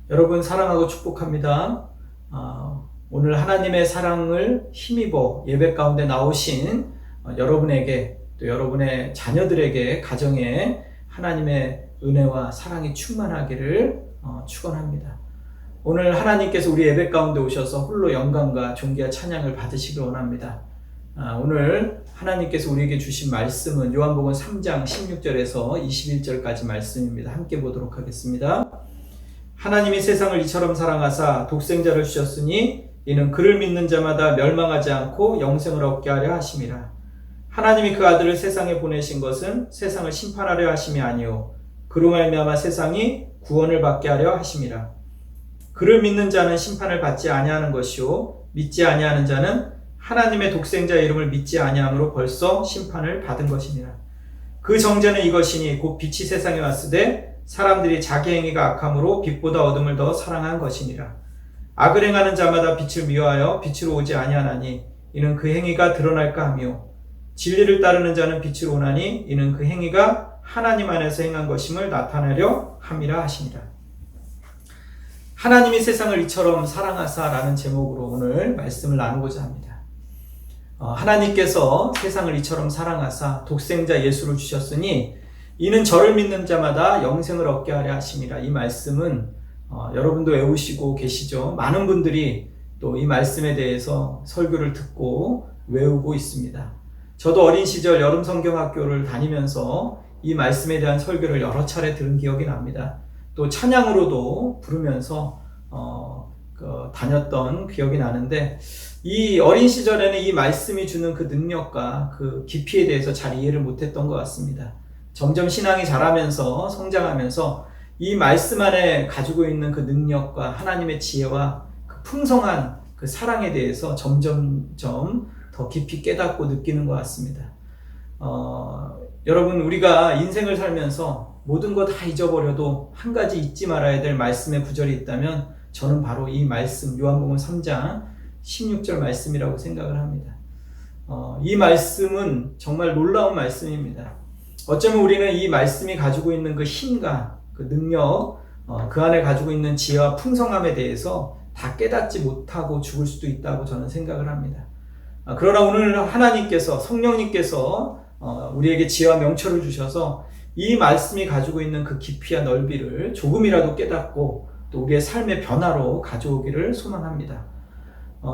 여러분 사랑하고 축복합니다. 오늘 하나님의 사랑을 힘입어 예배 가운데 나오신 여러분에게 또 여러분의 자녀들에게 가정에 하나님의 은혜와 사랑이 충만하기를 축원합니다. 오늘 하나님께서 우리 예배 가운데 오셔서 홀로 영광과 존귀와 찬양을 받으시길 원합니다. 오늘 하나님께서 우리에게 주신 말씀은 요한복음 3장 16절에서 21절까지 말씀입니다. 함께 보도록 하겠습니다. 하나님이 세상을 이처럼 사랑하사 독생자를 주셨으니 이는 그를 믿는 자마다 멸망하지 않고 영생을 얻게 하려 하심이라. 하나님이 그 아들을 세상에 보내신 것은 세상을 심판하려 하심이 아니요 그로 말미암아 세상이 구원을 받게 하려 하심이라. 그를 믿는 자는 심판을 받지 아니하는 것이요 믿지 아니하는 자는 하나님의 독생자의 이름을 믿지 아니함으로 벌써 심판을 받은 것이니라. 그 정죄는 이것이니 곧 빛이 세상에 왔으되 사람들이 자기 행위가 악함으로 빛보다 어둠을 더 사랑한 것이니라. 악을 행하는 자마다 빛을 미워하여 빛으로 오지 아니하나니 이는 그 행위가 드러날까 하며 진리를 따르는 자는 빛으로 오나니 이는 그 행위가 하나님 안에서 행한 것임을 나타내려 함이라 하시니라. 하나님이 세상을 이처럼 사랑하사라는 제목으로 오늘 말씀을 나누고자 합니다. 하나님께서 세상을 이처럼 사랑하사 독생자 예수를 주셨으니 이는 저를 믿는 자마다 영생을 얻게 하려 하심이라. 이 말씀은 여러분도 외우시고 계시죠. 많은 분들이 또 이 말씀에 대해서 설교를 듣고 외우고 있습니다. 저도 어린 시절 여름 성경학교를 다니면서 이 말씀에 대한 설교를 여러 차례 들은 기억이 납니다. 또 찬양으로도 부르면서 다녔던 기억이 나는데, 이 어린 시절에는 이 말씀이 주는 그 능력과 그 깊이에 대해서 잘 이해를 못했던 것 같습니다. 점점 신앙이 자라면서 성장하면서 이 말씀 안에 가지고 있는 그 능력과 하나님의 지혜와 그 풍성한 그 사랑에 대해서 점점점 더 깊이 깨닫고 느끼는 것 같습니다. 여러분, 우리가 인생을 살면서 모든 거 다 잊어버려도 한 가지 잊지 말아야 될 말씀의 구절이 있다면 저는 바로 이 말씀, 요한복음 3장 16절 말씀이라고 생각을 합니다. 이 말씀은 정말 놀라운 말씀입니다. 어쩌면 우리는 이 말씀이 가지고 있는 그 힘과 그 능력, 그 안에 가지고 있는 지혜와 풍성함에 대해서 다 깨닫지 못하고 죽을 수도 있다고 저는 생각을 합니다. 그러나 오늘 하나님께서, 성령님께서 우리에게 지혜와 명철을 주셔서 이 말씀이 가지고 있는 그 깊이와 넓이를 조금이라도 깨닫고 또 우리의 삶의 변화로 가져오기를 소망합니다.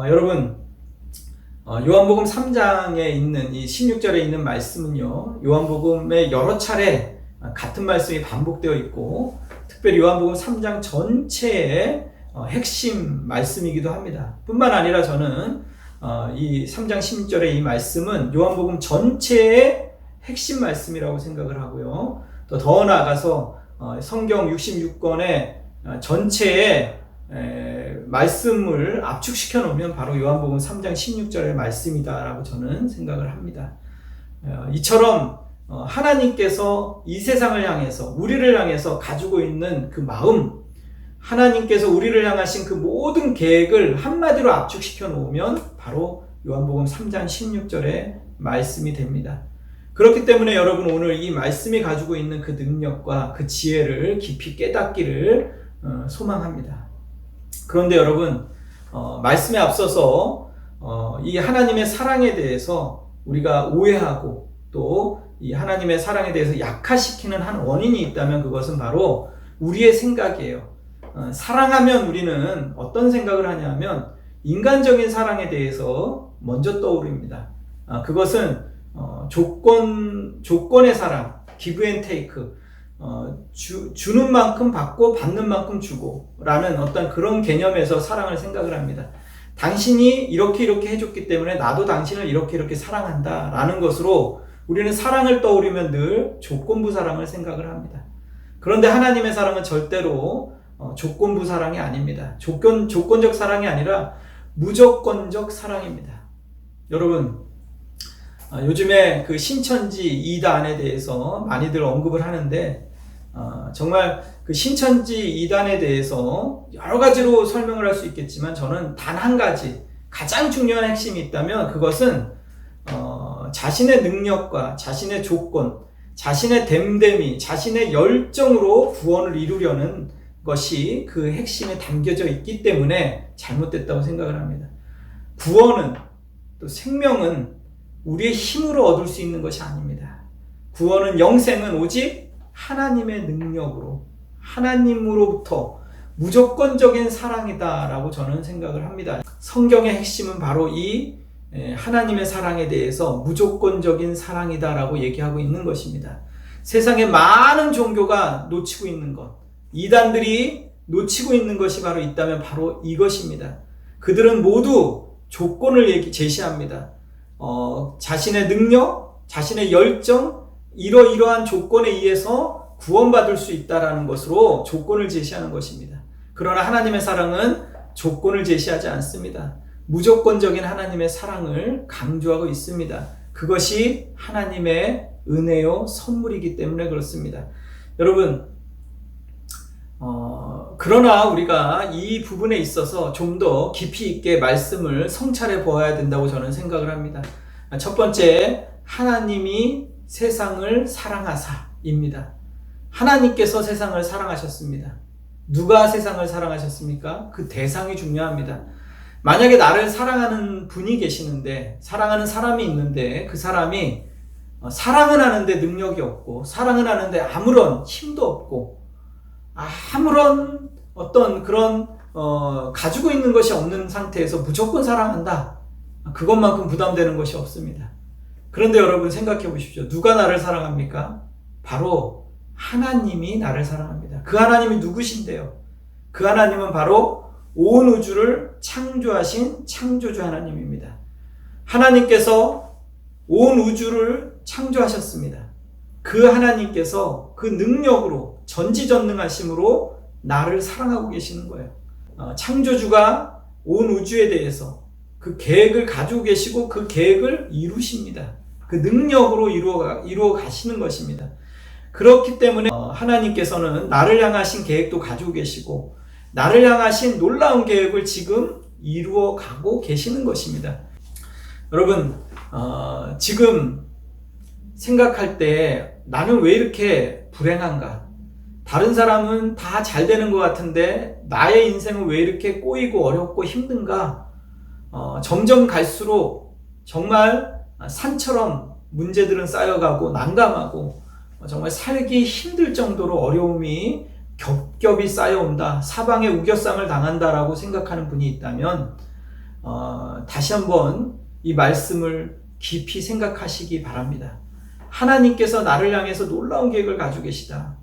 여러분, 요한복음 3장에 있는 이 16절에 있는 말씀은요, 요한복음에 여러 차례 같은 말씀이 반복되어 있고 특별히 요한복음 3장 전체의 핵심 말씀이기도 합니다. 뿐만 아니라 저는 이 3장 16절의 이 말씀은 요한복음 전체의 핵심 말씀이라고 생각을 하고요. 또 더 나아가서 성경 66권의 전체의 말씀을 압축시켜 놓으면 바로 요한복음 3장 16절의 말씀이다라고 저는 생각을 합니다. 이처럼 하나님께서 이 세상을 향해서, 우리를 향해서 가지고 있는 그 마음, 하나님께서 우리를 향하신 그 모든 계획을 한마디로 압축시켜 놓으면 바로 요한복음 3장 16절의 말씀이 됩니다. 그렇기 때문에 여러분, 오늘 이 말씀이 가지고 있는 그 능력과 그 지혜를 깊이 깨닫기를 소망합니다. 그런데 여러분, 말씀에 앞서서 이 하나님의 사랑에 대해서 우리가 오해하고 또 이 하나님의 사랑에 대해서 약화시키는 한 원인이 있다면 그것은 바로 우리의 생각이에요. 사랑하면 우리는 어떤 생각을 하냐면 인간적인 사랑에 대해서 먼저 떠오릅니다. 그것은 조건의 사랑, give and take, 주는 만큼 받고 받는 만큼 주고 라는 어떤 그런 개념에서 사랑을 생각을 합니다. 당신이 이렇게 해줬기 때문에 나도 당신을 이렇게 사랑한다 라는 것으로 우리는 사랑을 떠올리면 늘 조건부 사랑을 생각을 합니다. 그런데 하나님의 사랑은 절대로 조건부 사랑이 아닙니다. 조건적 사랑이 아니라 무조건적 사랑입니다. 여러분, 요즘에 그 신천지 이단에 대해서 많이들 언급을 하는데, 정말 그 신천지 이단에 대해서 여러 가지로 설명을 할 수 있겠지만 저는 단 한 가지, 가장 중요한 핵심이 있다면 그것은 자신의 능력과 자신의 조건, 자신의 됨됨이, 자신의 열정으로 구원을 이루려는 것이 그 핵심에 담겨져 있기 때문에 잘못됐다고 생각을 합니다. 구원은 또 생명은 우리의 힘으로 얻을 수 있는 것이 아닙니다. 구원은 영생은 오직 하나님의 능력으로 하나님으로부터 무조건적인 사랑이다라고 저는 생각을 합니다. 성경의 핵심은 바로 이 하나님의 사랑에 대해서 무조건적인 사랑이다라고 얘기하고 있는 것입니다. 세상에 많은 종교가 놓치고 있는 것, 이단들이 놓치고 있는 것이 바로 있다면 바로 이것입니다. 그들은 모두 조건을 제시합니다. 자신의 능력, 자신의 열정, 이러이러한 조건에 의해서 구원받을 수 있다라는 것으로 조건을 제시하는 것입니다. 그러나 하나님의 사랑은 조건을 제시하지 않습니다. 무조건적인 하나님의 사랑을 강조하고 있습니다. 그것이 하나님의 은혜요 선물이기 때문에 그렇습니다. 여러분, 그러나 우리가 이 부분에 있어서 좀 더 깊이 있게 말씀을 성찰해 보아야 된다고 저는 생각을 합니다. 첫 번째, 하나님이 세상을 사랑하사입니다. 하나님께서 세상을 사랑하셨습니다. 누가 세상을 사랑하셨습니까? 그 대상이 중요합니다. 만약에 나를 사랑하는 분이 계시는데, 사랑하는 사람이 있는데 그 사람이 사랑은 하는데 능력이 없고, 사랑은 하는데 아무런 힘도 없고, 아무런 어떤 그런 가지고 있는 것이 없는 상태에서 무조건 사랑한다, 그것만큼 부담되는 것이 없습니다. 그런데 여러분 생각해 보십시오. 누가 나를 사랑합니까? 바로 하나님이 나를 사랑합니다. 그 하나님이 누구신데요? 그 하나님은 바로 온 우주를 창조하신 창조주 하나님입니다. 하나님께서 온 우주를 창조하셨습니다. 그 하나님께서 그 능력으로 전지전능하심으로 나를 사랑하고 계시는 거예요. 창조주가 온 우주에 대해서 그 계획을 가지고 계시고 그 계획을 이루십니다. 그 능력으로 이루어 가시는 것입니다. 그렇기 때문에 하나님께서는 나를 향하신 계획도 가지고 계시고 나를 향하신 놀라운 계획을 지금 이루어 가고 계시는 것입니다. 여러분, 지금 생각할 때 나는 왜 이렇게 불행한가? 다른 사람은 다 잘 되는 것 같은데 나의 인생은 왜 이렇게 꼬이고 어렵고 힘든가? 점점 갈수록 정말 산처럼 문제들은 쌓여가고 난감하고 정말 살기 힘들 정도로 어려움이 겹겹이 쌓여온다, 사방에 우겨쌈을 당한다라고 생각하는 분이 있다면 다시 한번 이 말씀을 깊이 생각하시기 바랍니다. 하나님께서 나를 향해서 놀라운 계획을 가지고 계시다.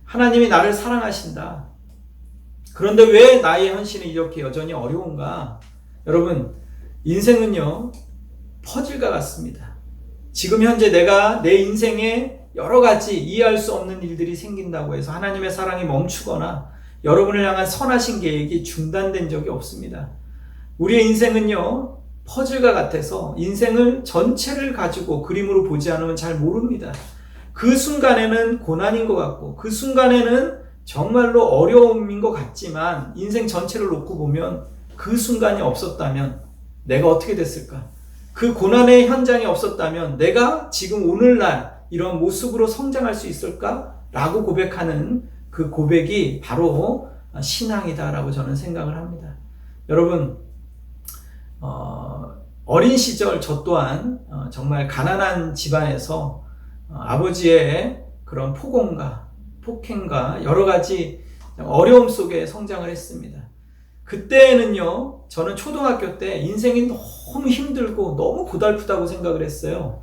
하나님이 나를 사랑하신다. 그런데 왜 나의 현실은 이렇게 여전히 어려운가? 여러분, 인생은요 퍼즐과 같습니다. 지금 현재 내가 내 인생에 여러 가지 이해할 수 없는 일들이 생긴다고 해서 하나님의 사랑이 멈추거나 여러분을 향한 선하신 계획이 중단된 적이 없습니다. 우리의 인생은요 퍼즐과 같아서 인생을 전체를 가지고 그림으로 보지 않으면 잘 모릅니다. 그 순간에는 고난인 것 같고 그 순간에는 정말로 어려움인 것 같지만 인생 전체를 놓고 보면 그 순간이 없었다면 내가 어떻게 됐을까? 그 고난의 현장이 없었다면 내가 지금 오늘날 이런 모습으로 성장할 수 있을까? 라고 고백하는 그 고백이 바로 신앙이다라고 저는 생각을 합니다. 여러분, 어린 시절 저 또한 정말 가난한 집안에서 아버지의 그런 폭행과 여러 가지 어려움 속에 성장을 했습니다. 그때는요, 저는 초등학교 때 인생이 너무 힘들고 너무 고달프다고 생각을 했어요.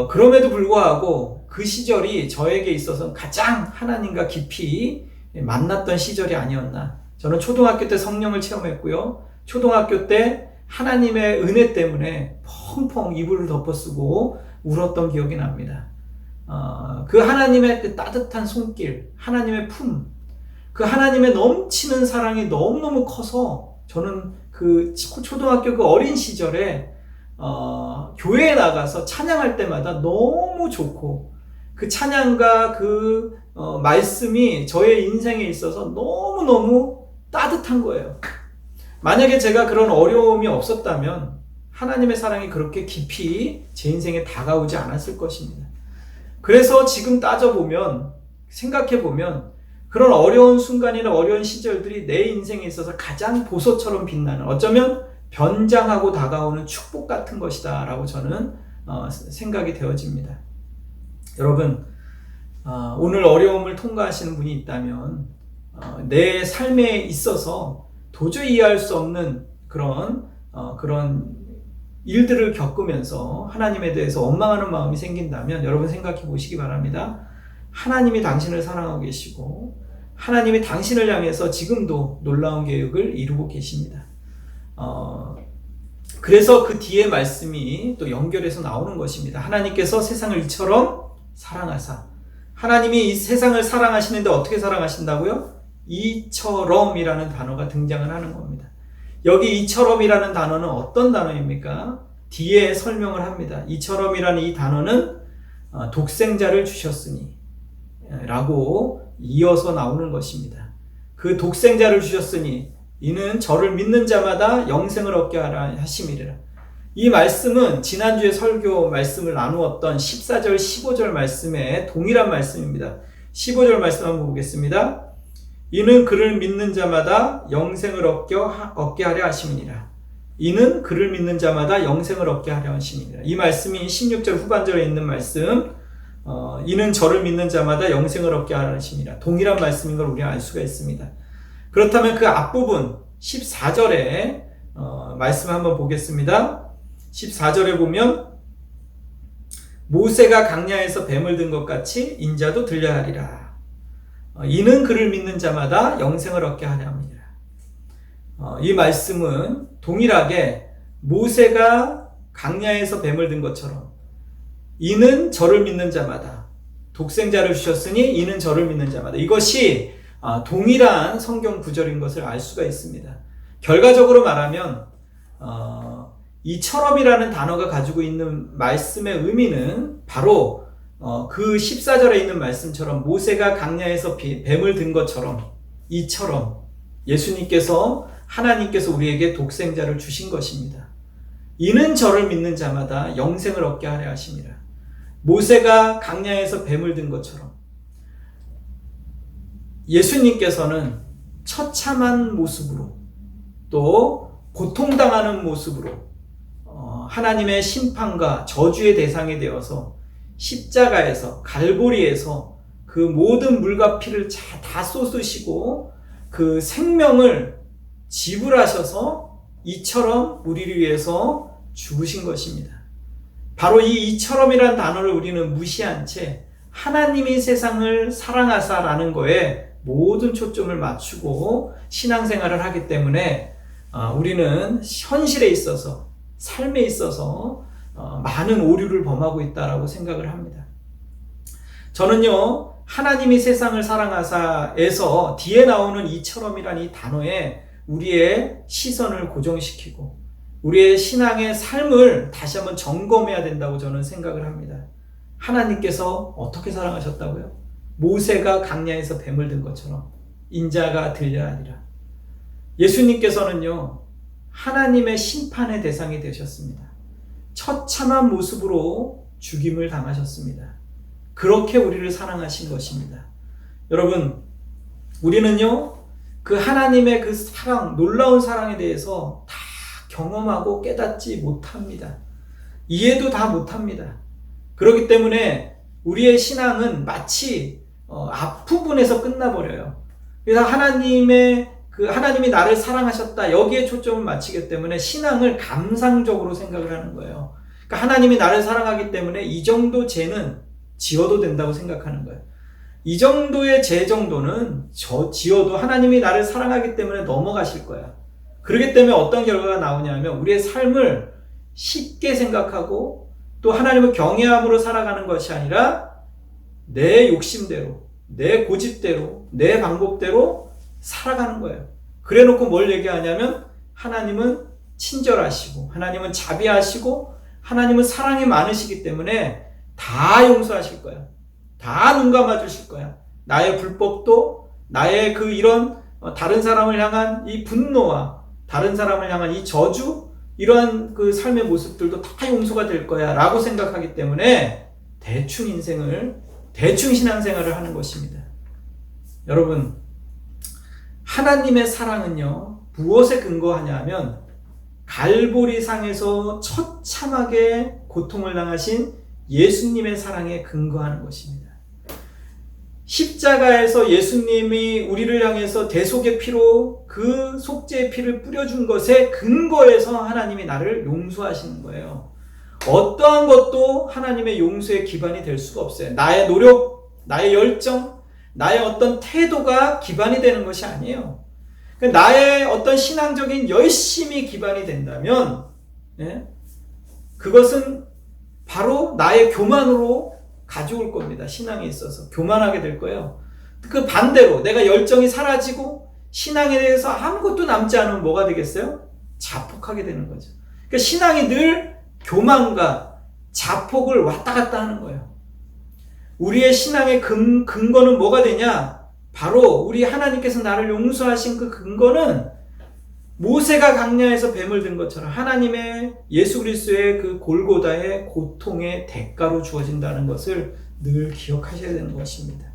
그럼에도 불구하고 그 시절이 저에게 있어서 가장 하나님과 깊이 만났던 시절이 아니었나. 저는 초등학교 때 성령을 체험했고요. 초등학교 때 하나님의 은혜 때문에 펑펑 이불을 덮어쓰고 울었던 기억이 납니다. 그 하나님의 그 따뜻한 손길, 하나님의 품, 그 하나님의 넘치는 사랑이 너무너무 커서 저는 그 초등학교 그 어린 시절에 교회에 나가서 찬양할 때마다 너무 좋고 그 찬양과 그 말씀이 저의 인생에 있어서 너무너무 따뜻한 거예요. 만약에 제가 그런 어려움이 없었다면 하나님의 사랑이 그렇게 깊이 제 인생에 다가오지 않았을 것입니다. 그래서 지금 따져보면, 생각해보면 그런 어려운 순간이나 어려운 시절들이 내 인생에 있어서 가장 보석처럼 빛나는, 어쩌면 변장하고 다가오는 축복 같은 것이다 라고 저는 생각이 되어집니다. 여러분, 오늘 어려움을 통과하시는 분이 있다면 내 삶에 있어서 도저히 이해할 수 없는 그런 일들을 겪으면서 하나님에 대해서 원망하는 마음이 생긴다면 여러분 생각해 보시기 바랍니다. 하나님이 당신을 사랑하고 계시고 하나님이 당신을 향해서 지금도 놀라운 계획을 이루고 계십니다. 그래서 그 뒤에 말씀이 또 연결해서 나오는 것입니다. 하나님께서 세상을 이처럼 사랑하사. 하나님이 이 세상을 사랑하시는데 어떻게 사랑하신다고요? 이처럼이라는 단어가 등장을 하는 겁니다. 여기 이처럼이라는 단어는 어떤 단어입니까? 뒤에 설명을 합니다. 이처럼이라는 이 단어는 독생자를 주셨으니 라고 이어서 나오는 것입니다. 그 독생자를 주셨으니 이는 저를 믿는 자마다 영생을 얻게 하라 하심이라. 이 말씀은 지난주에 설교 말씀을 나누었던 14절 15절 말씀에 동일한 말씀입니다. 15절 말씀 한번 보겠습니다. 이는 그를 믿는 자마다 영생을 얻게 하려 하심이니라. 이는 그를 믿는 자마다 영생을 얻게 하려 하심이니라. 이 말씀이 16절 후반절에 있는 말씀, 이는 저를 믿는 자마다 영생을 얻게 하려 하심이니라. 동일한 말씀인 걸 우리가 알 수가 있습니다. 그렇다면 그 앞부분 14절에 말씀 한번 보겠습니다. 14절에 보면 모세가 강야에서 뱀을 든 것 같이 인자도 들려야 하리라. 이는 그를 믿는 자마다 영생을 얻게 하려 합니다. 이 말씀은 동일하게 모세가 강야에서 뱀을 든 것처럼 이는 저를 믿는 자마다, 독생자를 주셨으니 이는 저를 믿는 자마다, 이것이 동일한 성경 구절인 것을 알 수가 있습니다. 결과적으로 말하면 이처럼이라는 단어가 가지고 있는 말씀의 의미는 바로 그 14절에 있는 말씀처럼 모세가 강야에서 뱀을 든 것처럼 이처럼 예수님께서 하나님께서 우리에게 독생자를 주신 것입니다. 이는 저를 믿는 자마다 영생을 얻게 하려 하심이라. 모세가 강야에서 뱀을 든 것처럼 예수님께서는 처참한 모습으로 또 고통당하는 모습으로 하나님의 심판과 저주의 대상이 되어서 십자가에서 갈보리에서 그 모든 물과 피를 다 쏟으시고 그 생명을 지불하셔서 이처럼 우리를 위해서 죽으신 것입니다. 바로 이 이처럼이라는 단어를 우리는 무시한 채 하나님이 세상을 사랑하사라는 거에 모든 초점을 맞추고 신앙생활을 하기 때문에 우리는 현실에 있어서 삶에 있어서 많은 오류를 범하고 있다라고 생각을 합니다. 저는요, 하나님이 세상을 사랑하사에서 뒤에 나오는 이처럼이라는 이 단어에 우리의 시선을 고정시키고 우리의 신앙의 삶을 다시 한번 점검해야 된다고 저는 생각을 합니다. 하나님께서 어떻게 사랑하셨다고요? 모세가 강야에서 뱀을 든 것처럼 인자가 들려야 하리라. 예수님께서는요, 하나님의 심판의 대상이 되셨습니다. 처참한 모습으로 죽임을 당하셨습니다. 그렇게 우리를 사랑하신 것입니다. 여러분, 우리는요, 그 하나님의 그 사랑, 놀라운 사랑에 대해서 다 경험하고 깨닫지 못합니다. 이해도 다 못합니다. 그렇기 때문에 우리의 신앙은 마치 앞부분에서 끝나버려요. 그래서 하나님이 나를 사랑하셨다, 여기에 초점을 맞추기 때문에 신앙을 감상적으로 생각을 하는 거예요. 그러니까 하나님이 나를 사랑하기 때문에 이 정도 죄는 지어도 된다고 생각하는 거예요. 이 정도의 죄 정도는 지어도 하나님이 나를 사랑하기 때문에 넘어가실 거야. 그렇기 때문에 어떤 결과가 나오냐면 우리의 삶을 쉽게 생각하고 또 하나님을 경외함으로 살아가는 것이 아니라 내 욕심대로, 내 고집대로, 내 방법대로 살아가는 거예요. 그래 놓고 뭘 얘기하냐면 하나님은 친절하시고 하나님은 자비하시고 하나님은 사랑이 많으시기 때문에 다 용서하실 거야. 다 눈 감아주실 거야. 나의 불법도, 나의 이런 다른 사람을 향한 이 분노와 다른 사람을 향한 이 저주, 이러한 그 삶의 모습들도 다 용서가 될 거야 라고 생각하기 때문에 대충 신앙생활을 하는 것입니다. 여러분, 하나님의 사랑은요, 무엇에 근거하냐 하면 갈보리상에서 처참하게 고통을 당하신 예수님의 사랑에 근거하는 것입니다. 십자가에서 예수님이 우리를 향해서 대속의 피로 그 속죄의 피를 뿌려준 것에 근거해서 하나님이 나를 용서하시는 거예요. 어떠한 것도 하나님의 용서의 기반이 될 수가 없어요. 나의 노력, 나의 열정, 나의 어떤 태도가 기반이 되는 것이 아니에요. 나의 어떤 신앙적인 열심이 기반이 된다면 그것은 바로 나의 교만으로 가져올 겁니다. 신앙에 있어서 교만하게 될 거예요. 그 반대로 내가 열정이 사라지고 신앙에 대해서 아무것도 남지 않으면 뭐가 되겠어요? 자폭하게 되는 거죠. 그러니까 신앙이 늘 교만과 자폭을 왔다 갔다 하는 거예요. 우리의 신앙의 근거는 뭐가 되냐? 바로 우리 하나님께서 나를 용서하신 그 근거는 모세가 강야에서 뱀을 든 것처럼 하나님의 예수 그리스도의 그 골고다의 고통의 대가로 주어진다는 것을 늘 기억하셔야 되는 것입니다.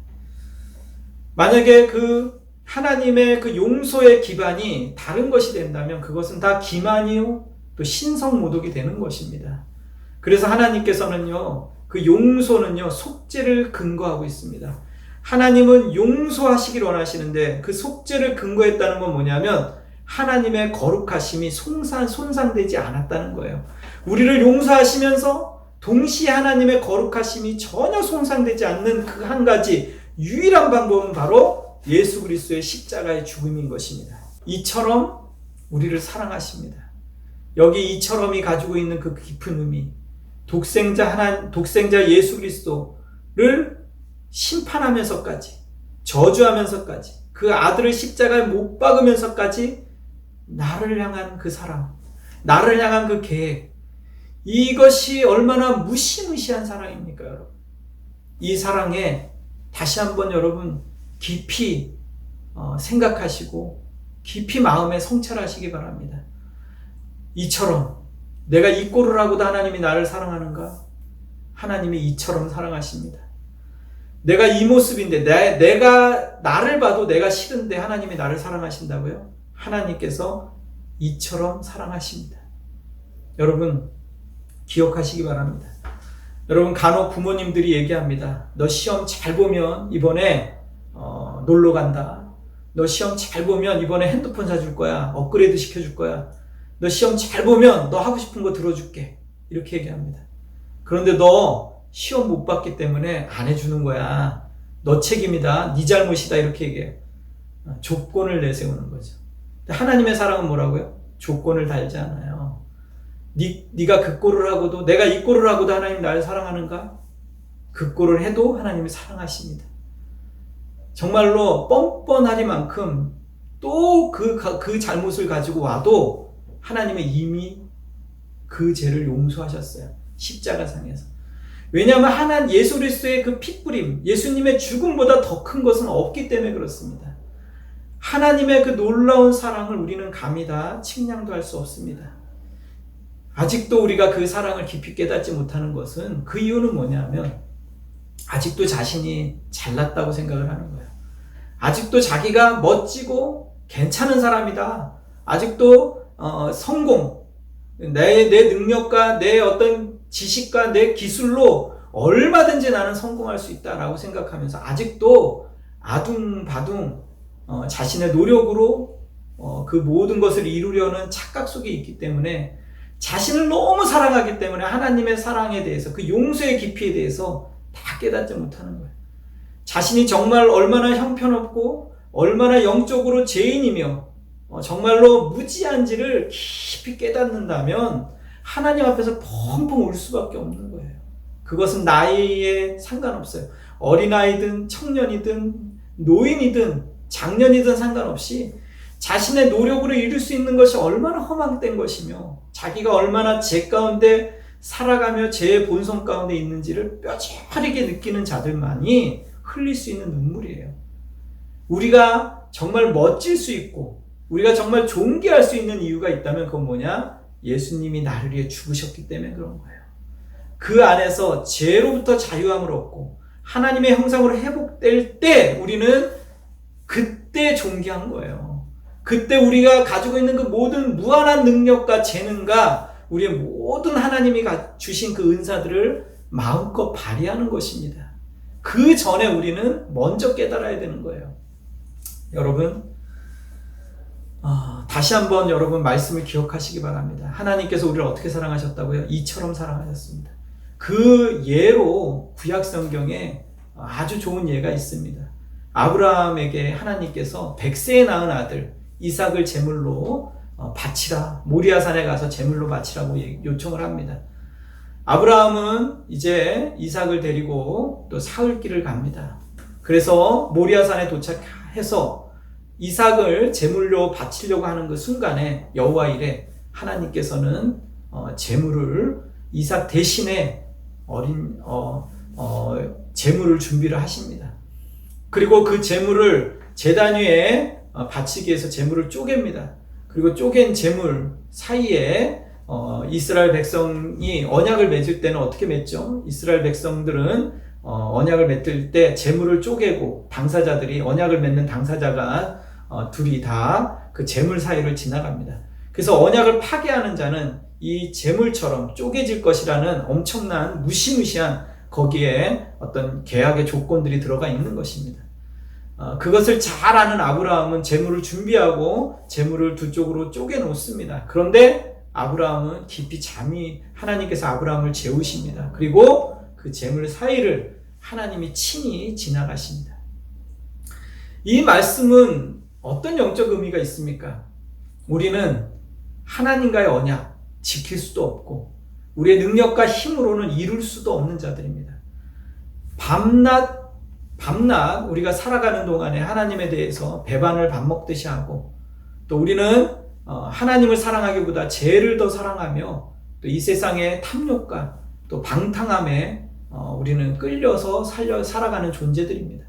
만약에 그 하나님의 그 용서의 기반이 다른 것이 된다면 그것은 다 기만이요 또 신성모독이 되는 것입니다. 그래서 하나님께서는요, 그 용서는요 속죄를 근거하고 있습니다. 하나님은 용서하시길 원하시는데 그 속죄를 근거했다는 건 뭐냐면 하나님의 거룩하심이 손상되지 않았다는 거예요. 우리를 용서하시면서 동시에 하나님의 거룩하심이 전혀 손상되지 않는 그 한 가지 유일한 방법은 바로 예수 그리스도의 십자가의 죽음인 것입니다. 이처럼 우리를 사랑하십니다. 여기 이처럼이 가지고 있는 그 깊은 의미, 독생자 예수 그리스도를 심판하면서까지, 저주하면서까지, 그 아들을 십자가에 못 박으면서까지 나를 향한 그 사랑, 나를 향한 그 계획, 이것이 얼마나 무시무시한 사랑입니까, 여러분? 이 사랑에 다시 한번 여러분 깊이 생각하시고 깊이 마음에 성찰하시기 바랍니다. 이처럼 내가 이 꼴을 하고도 하나님이 나를 사랑하는가? 하나님이 이처럼 사랑하십니다. 내가 이 모습인데 내가 나를 봐도 내가 싫은데 하나님이 나를 사랑하신다고요? 하나님께서 이처럼 사랑하십니다. 여러분 기억하시기 바랍니다. 여러분 간혹 부모님들이 얘기합니다. 너 시험 잘 보면 이번에 놀러 간다. 너 시험 잘 보면 이번에 핸드폰 사줄 거야. 업그레이드 시켜줄 거야. 너 시험 잘 보면 너 하고 싶은 거 들어줄게. 이렇게 얘기합니다. 그런데 너 시험 못 봤기 때문에 안 해주는 거야. 너 책임이다. 네 잘못이다. 이렇게 얘기해요. 조건을 내세우는 거죠. 하나님의 사랑은 뭐라고요? 조건을 달지 않아요. 네가 그 꼴을 하고도 내가 이 꼴을 하고도 하나님 나를 사랑하는가? 그 꼴을 해도 하나님이 사랑하십니다. 정말로 뻔뻔하리만큼 또 그 잘못을 가지고 와도 하나님은 이미 그 죄를 용서하셨어요. 십자가상에서. 왜냐하면 예수 그리스도의 그 핏뿌림, 예수님의 죽음보다 더 큰 것은 없기 때문에 그렇습니다. 하나님의 그 놀라운 사랑을 우리는 감히 다 측량도 할 수 없습니다. 아직도 우리가 그 사랑을 깊이 깨닫지 못하는 것은 그 이유는 뭐냐면 아직도 자신이 잘났다고 생각을 하는 거예요. 아직도 자기가 멋지고 괜찮은 사람이다. 아직도 성공, 내 능력과 내 어떤 지식과 내 기술로 얼마든지 나는 성공할 수 있다라고 생각하면서 아직도 아둥바둥 자신의 노력으로 그 모든 것을 이루려는 착각 속에 있기 때문에 자신을 너무 사랑하기 때문에 하나님의 사랑에 대해서 그 용서의 깊이에 대해서 다 깨닫지 못하는 거예요. 자신이 정말 얼마나 형편없고 얼마나 영적으로 죄인이며 정말로 무지한지를 깊이 깨닫는다면 하나님 앞에서 펑펑 울 수밖에 없는 거예요. 그것은 나이에 상관없어요. 어린아이든 청년이든 노인이든 장년이든 상관없이 자신의 노력으로 이룰 수 있는 것이 얼마나 허망된 것이며 자기가 얼마나 죄 가운데 살아가며 죄의 본성 가운데 있는지를 뼈저리게 느끼는 자들만이 흘릴 수 있는 눈물이에요. 우리가 정말 멋질 수 있고 우리가 정말 존귀할 수 있는 이유가 있다면 그건 뭐냐? 예수님이 나를 위해 죽으셨기 때문에 그런 거예요. 그 안에서 죄로부터 자유함을 얻고 하나님의 형상으로 회복될 때 우리는 그때 존귀한 거예요. 그때 우리가 가지고 있는 그 모든 무한한 능력과 재능과 우리의 모든 하나님이 주신 그 은사들을 마음껏 발휘하는 것입니다. 그 전에 우리는 먼저 깨달아야 되는 거예요. 여러분, 다시 한번 여러분 말씀을 기억하시기 바랍니다. 하나님께서 우리를 어떻게 사랑하셨다고요? 이처럼 사랑하셨습니다. 그 예로 구약 성경에 아주 좋은 예가 있습니다. 아브라함에게 하나님께서 100세에 낳은 아들 이삭을 제물로 바치라, 모리아산에 가서 제물로 바치라고 요청을 합니다. 아브라함은 이제 이삭을 데리고 또 사흘길을 갑니다. 그래서 모리아산에 도착해서 이삭을 제물로 바치려고 하는 그 순간에 여호와 이레 하나님께서는 제물을 이삭 대신에 제물을 준비를 하십니다. 그리고 그 제물을 제단 위에 바치기 위해서 제물을 쪼갭니다. 그리고 쪼갠 제물 사이에 이스라엘 백성이 언약을 맺을 때는 어떻게 맺죠? 이스라엘 백성들은 언약을 맺을 때 제물을 쪼개고 당사자들이 언약을 맺는 당사자가 둘이 다 그 제물 사이를 지나갑니다. 그래서 언약을 파괴하는 자는 이 제물처럼 쪼개질 것이라는 엄청난 무시무시한 거기에 어떤 계약의 조건들이 들어가 있는 것입니다. 그것을 잘 아는 아브라함은 제물을 준비하고 제물을 두 쪽으로 쪼개 놓습니다. 그런데 아브라함은 깊이 잠이 하나님께서 아브라함을 재우십니다. 그리고 그 제물 사이를 하나님이 친히 지나가십니다. 이 말씀은 어떤 영적 의미가 있습니까? 우리는 하나님과의 언약 지킬 수도 없고 우리의 능력과 힘으로는 이룰 수도 없는 자들입니다. 밤낮 우리가 살아가는 동안에 하나님에 대해서 배반을 밥 먹듯이 하고 또 우리는 하나님을 사랑하기보다 죄를 더 사랑하며 또 이 세상의 탐욕과 또 방탕함에 우리는 끌려서 살아가는 존재들입니다.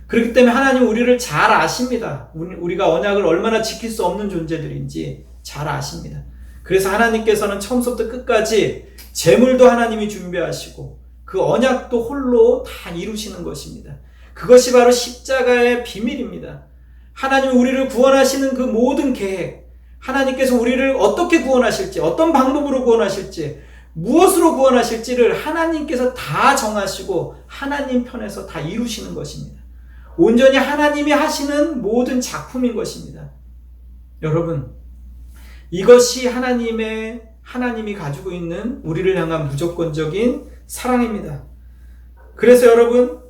그렇기 때문에 하나님 우리를 잘 아십니다. 우리가 언약을 얼마나 지킬 수 없는 존재들인지 잘 아십니다. 그래서 하나님께서는 처음부터 끝까지 제물도 하나님이 준비하시고 그 언약도 홀로 다 이루시는 것입니다. 그것이 바로 십자가의 비밀입니다. 하나님 우리를 구원하시는 그 모든 계획, 하나님께서 우리를 어떻게 구원하실지, 어떤 방법으로 구원하실지, 무엇으로 구원하실지를 하나님께서 다 정하시고 하나님 편에서 다 이루시는 것입니다. 온전히 하나님이 하시는 모든 작품인 것입니다. 여러분, 이것이 하나님이 가지고 있는 우리를 향한 무조건적인 사랑입니다. 그래서 여러분,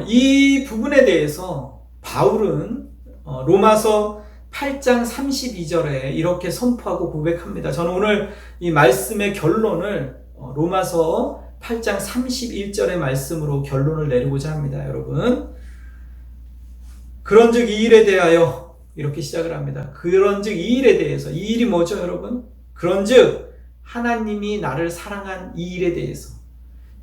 이 부분에 대해서 바울은 로마서 8장 32절에 이렇게 선포하고 고백합니다. 저는 오늘 이 말씀의 결론을 로마서 8장 31절의 말씀으로 결론을 내리고자 합니다. 여러분, 그런즉 이 일에 대하여 이렇게 시작을 합니다. 그런즉 이 일에 대해서, 이 일이 뭐죠 여러분? 그런즉 하나님이 나를 사랑한 이 일에 대해서,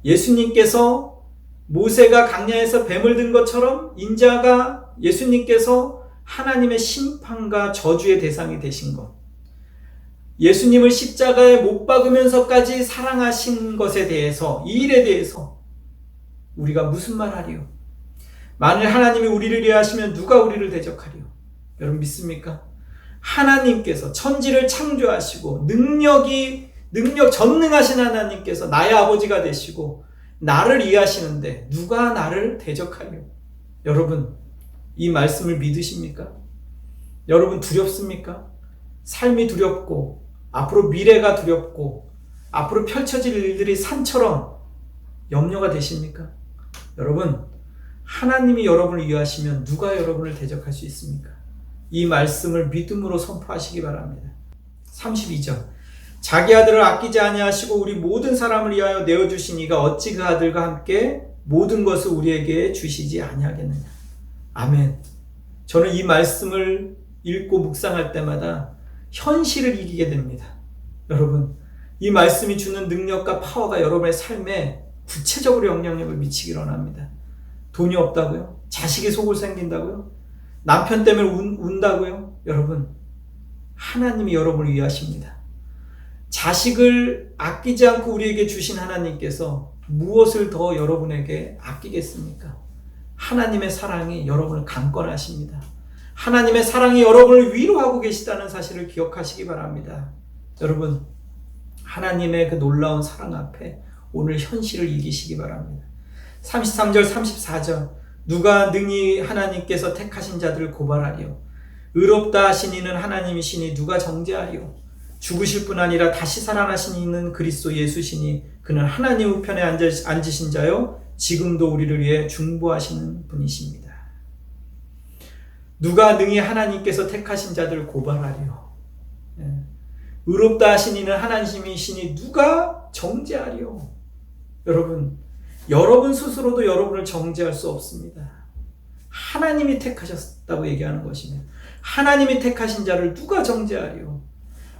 예수님께서 모세가 강야에서 뱀을 든 것처럼 인자가 예수님께서 하나님의 심판과 저주의 대상이 되신 것, 예수님을 십자가에 못 박으면서까지 사랑하신 것에 대해서, 이 일에 대해서 우리가 무슨 말 하리요? 만일 하나님이 우리를 위하시면 누가 우리를 대적하리요? 여러분 믿습니까? 하나님께서 천지를 창조하시고 전능하신 하나님께서 나의 아버지가 되시고 나를 이해하시는데 누가 나를 대적하리요? 여러분, 이 말씀을 믿으십니까? 여러분 두렵습니까? 삶이 두렵고 앞으로 미래가 두렵고 앞으로 펼쳐질 일들이 산처럼 염려가 되십니까? 여러분, 하나님이 여러분을 위하시면 누가 여러분을 대적할 수 있습니까? 이 말씀을 믿음으로 선포하시기 바랍니다. 32절, 자기 아들을 아끼지 아니하시고 우리 모든 사람을 위하여 내어주신 이가 어찌 그 아들과 함께 모든 것을 우리에게 주시지 아니하겠느냐. 아멘. 저는 이 말씀을 읽고 묵상할 때마다 현실을 이기게 됩니다. 여러분, 이 말씀이 주는 능력과 파워가 여러분의 삶에 구체적으로 영향력을 미치기 원합니다. 돈이 없다고요? 자식이 속을 생긴다고요? 남편 때문에 운다고요? 여러분, 하나님이 여러분을 위하십니다. 자식을 아끼지 않고 우리에게 주신 하나님께서 무엇을 더 여러분에게 아끼겠습니까? 하나님의 사랑이 여러분을 강권하십니다. 하나님의 사랑이 여러분을 위로하고 계시다는 사실을 기억하시기 바랍니다. 여러분, 하나님의 그 놀라운 사랑 앞에 오늘 현실을 이기시기 바랍니다. 33절 34절 누가 능히 하나님께서 택하신 자들을 고발하리요. 의롭다 하신 이는 하나님이시니 누가 정죄하리요. 죽으실 뿐 아니라 다시 살아나신 이는 그리스도 예수시니 그는 하나님 우편에 앉으신 자요 지금도 우리를 위해 중보하시는 분이십니다. 누가 능히 하나님께서 택하신 자들을 고발하리요. 의롭다 하신 이는 하나님이시니 누가 정죄하리요. 여러분 스스로도 여러분을 정죄할 수 없습니다. 하나님이 택하셨다고 얘기하는 것이며 하나님이 택하신 자를 누가 정죄하리요.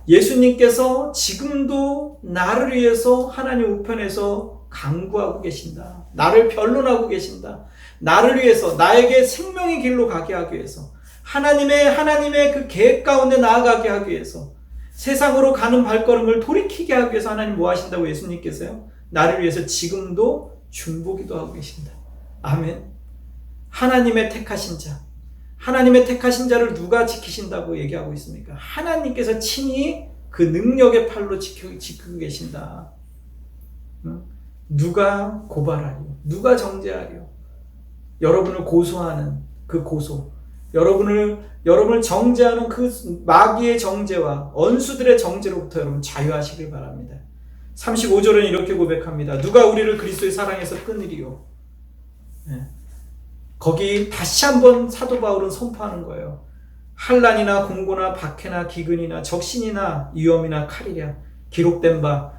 예수님께서 지금도 나를 위해서 하나님 우편에서 강구하고 계신다. 나를 변론하고 계신다. 나를 위해서 나에게 생명의 길로 가게 하기 위해서 하나님의 그 계획 가운데 나아가게 하기 위해서 세상으로 가는 발걸음을 돌이키게 하기 위해서 하나님 뭐 하신다고 예수님께서요? 나를 위해서 지금도 중보기도 하고 계신다. 아멘. 하나님의 택하신 자, 하나님의 택하신 자를 누가 지키신다고 얘기하고 있습니까? 하나님께서 친히 그 능력의 팔로 지키고 계신다. 누가 고발하리요? 누가 정죄하리요? 여러분을 고소하는 그 고소, 여러분을 정죄하는 그 마귀의 정죄와 언수들의 정죄로부터 여러분 자유하시길 바랍니다. 35절은 이렇게 고백합니다. 누가 우리를 그리스도의 사랑에서 끊으리요? 거기 다시 한번 사도 바울은 선포하는 거예요. 환난이나 공고나 박해나 기근이나 적신이나 위험이나 칼이랴 기록된 바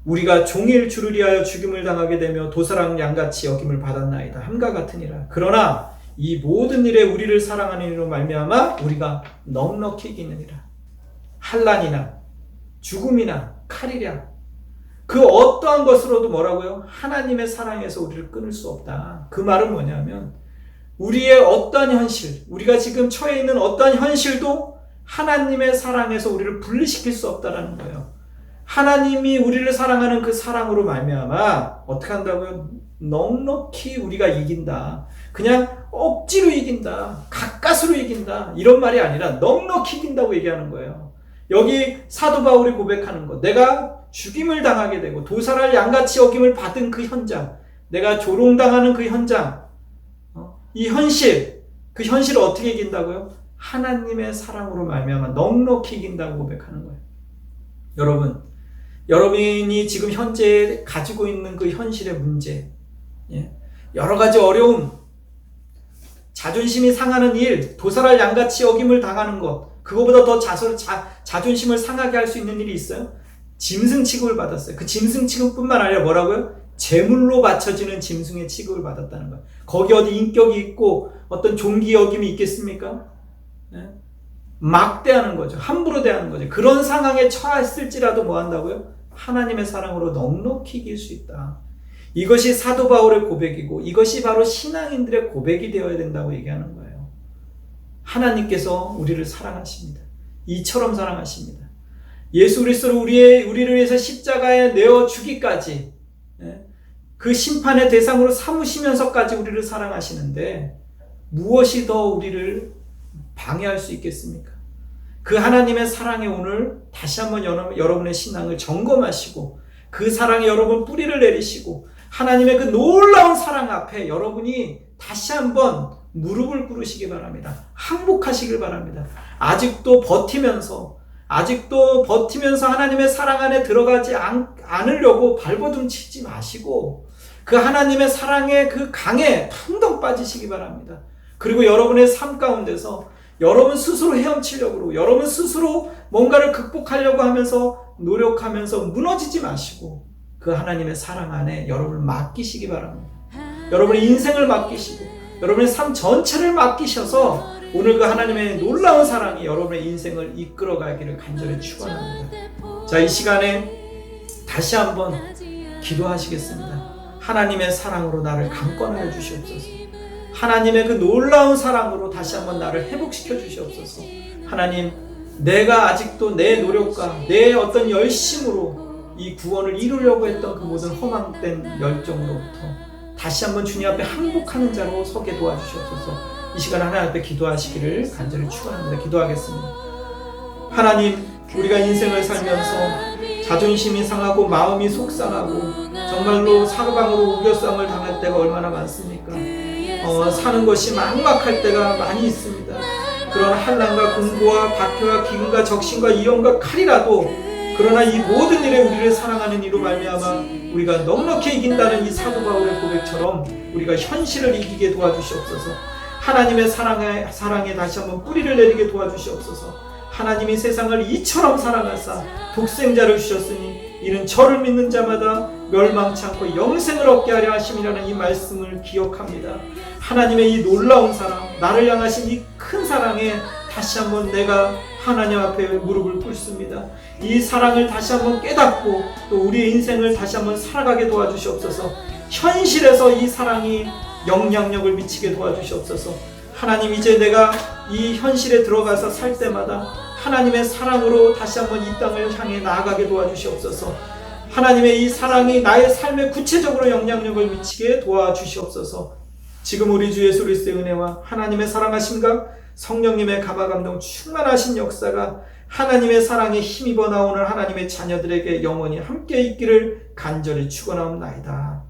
우리가 종일 주를 위하여 죽임을 당하게 되며 도사랑 양같이 여김을 받았나이다. 함과 같으니라. 그러나 이 모든 일에 우리를 사랑하는 이로 말미암아 우리가 넉넉히 이기느니라. 환난이나 죽음이나 칼이랴 그 어떠한 것으로도 뭐라고요? 하나님의 사랑에서 우리를 끊을 수 없다. 그 말은 뭐냐면 우리의 어떠한 현실, 우리가 지금 처해 있는 어떠한 현실도 하나님의 사랑에서 우리를 분리시킬 수 없다는 거예요. 하나님이 우리를 사랑하는 그 사랑으로 말미암아 어떻게 한다고요? 넉넉히 우리가 이긴다. 그냥 억지로 이긴다. 가까스로 이긴다. 이런 말이 아니라 넉넉히 이긴다고 얘기하는 거예요. 여기 사도 바울이 고백하는 것, 내가 죽임을 당하게 되고 도살할 양같이 여김을 받은 그 현장, 내가 조롱당하는 그 현장, 이 현실, 그 현실을 어떻게 이긴다고요? 하나님의 사랑으로 말미암아 넉넉히 이긴다고 고백하는 거예요. 여러분이 지금 현재 가지고 있는 그 현실의 문제, 여러 가지 어려움, 자존심이 상하는 일, 도살할 양같이 여김을 당하는 것, 그거보다 더 자존심을 상하게 할 수 있는 일이 있어요? 짐승 취급을 받았어요. 그 짐승 취급뿐만 아니라 뭐라고요? 제물로 바쳐지는 짐승의 취급을 받았다는 거예요. 거기 어디 인격이 있고 어떤 존귀 여김이 있겠습니까? 막대하는 거죠. 함부로 대하는 거죠. 그런 상황에 처했을지라도 뭐 한다고요? 하나님의 사랑으로 넉넉히 이길 수 있다. 이것이 사도 바울의 고백이고 이것이 바로 신앙인들의 고백이 되어야 된다고 얘기하는 거예요. 하나님께서 우리를 사랑하십니다. 이처럼 사랑하십니다. 예수 그리스도를 우리를 위해서 십자가에 내어 주기까지 그 심판의 대상으로 삼으시면서까지 우리를 사랑하시는데 무엇이 더 우리를 방해할 수 있겠습니까? 그 하나님의 사랑에 오늘 다시 한번 여러분의 신앙을 점검하시고 그 사랑에 여러분 뿌리를 내리시고 하나님의 그 놀라운 사랑 앞에 여러분이 다시 한번 무릎을 꿇으시기 바랍니다. 항복하시길 바랍니다. 아직도 버티면서 하나님의 사랑 안에 들어가지 않으려고 발버둥 치지 마시고 그 하나님의 사랑의 그 강에 풍덩 빠지시기 바랍니다. 그리고 여러분의 삶 가운데서 여러분 스스로 헤엄치려고 여러분 스스로 뭔가를 극복하려고 하면서 노력하면서 무너지지 마시고 그 하나님의 사랑 안에 여러분을 맡기시기 바랍니다. 여러분의 인생을 맡기시고 여러분의 삶 전체를 맡기셔서 오늘 그 하나님의 놀라운 사랑이 여러분의 인생을 이끌어가기를 간절히 축원합니다. 자, 이 시간에 다시 한번 기도하시겠습니다. 하나님의 사랑으로 나를 강권하여 주시옵소서. 하나님의 그 놀라운 사랑으로 다시 한번 나를 회복시켜 주시옵소서. 하나님, 내가 아직도 내 노력과 내 어떤 열심으로 이 구원을 이루려고 했던 그 모든 허망된 열정으로부터 다시 한번 주님 앞에 항복하는 자로 서게 도와주시옵소서. 이 시간 하나님 앞에 기도하시기를 간절히 축원합니다. 기도하겠습니다. 하나님, 우리가 인생을 살면서 자존심이 상하고 마음이 속상하고 정말로 사방으로 우겨싸움을 당할 때가 얼마나 많습니까? 사는 것이 막막할 때가 많이 있습니다. 그런 환난과 공고와 박해와 기근과 적신과 이용과 칼이라도, 그러나 이 모든 일에 우리를 사랑하는 이로 말미암아 우리가 넉넉히 이긴다는 이 사도 바울의 고백처럼 우리가 현실을 이기게 도와주시옵소서. 하나님의 사랑에 다시 한번 뿌리를 내리게 도와주시옵소서. 하나님이 세상을 이처럼 사랑하사 독생자를 주셨으니 이는 저를 믿는 자마다 멸망치 않고 영생을 얻게 하려 하심이라는 이 말씀을 기억합니다. 하나님의 이 놀라운 사랑, 나를 향하신 이 큰 사랑에 다시 한번 내가 하나님 앞에 무릎을 꿇습니다. 이 사랑을 다시 한번 깨닫고 또 우리의 인생을 다시 한번 살아가게 도와주시옵소서. 현실에서 이 사랑이 영향력을 미치게 도와주시옵소서. 하나님, 이제 내가 이 현실에 들어가서 살 때마다 하나님의 사랑으로 다시 한번 이 땅을 향해 나아가게 도와주시옵소서. 하나님의 이 사랑이 나의 삶에 구체적으로 영향력을 미치게 도와주시옵소서. 지금 우리 주 예수 그리스도의 은혜와 하나님의 사랑하심과 성령님의 감화감동 충만하신 역사가 하나님의 사랑에 힘입어 나오는 하나님의 자녀들에게 영원히 함께 있기를 간절히 축원하옵나이다.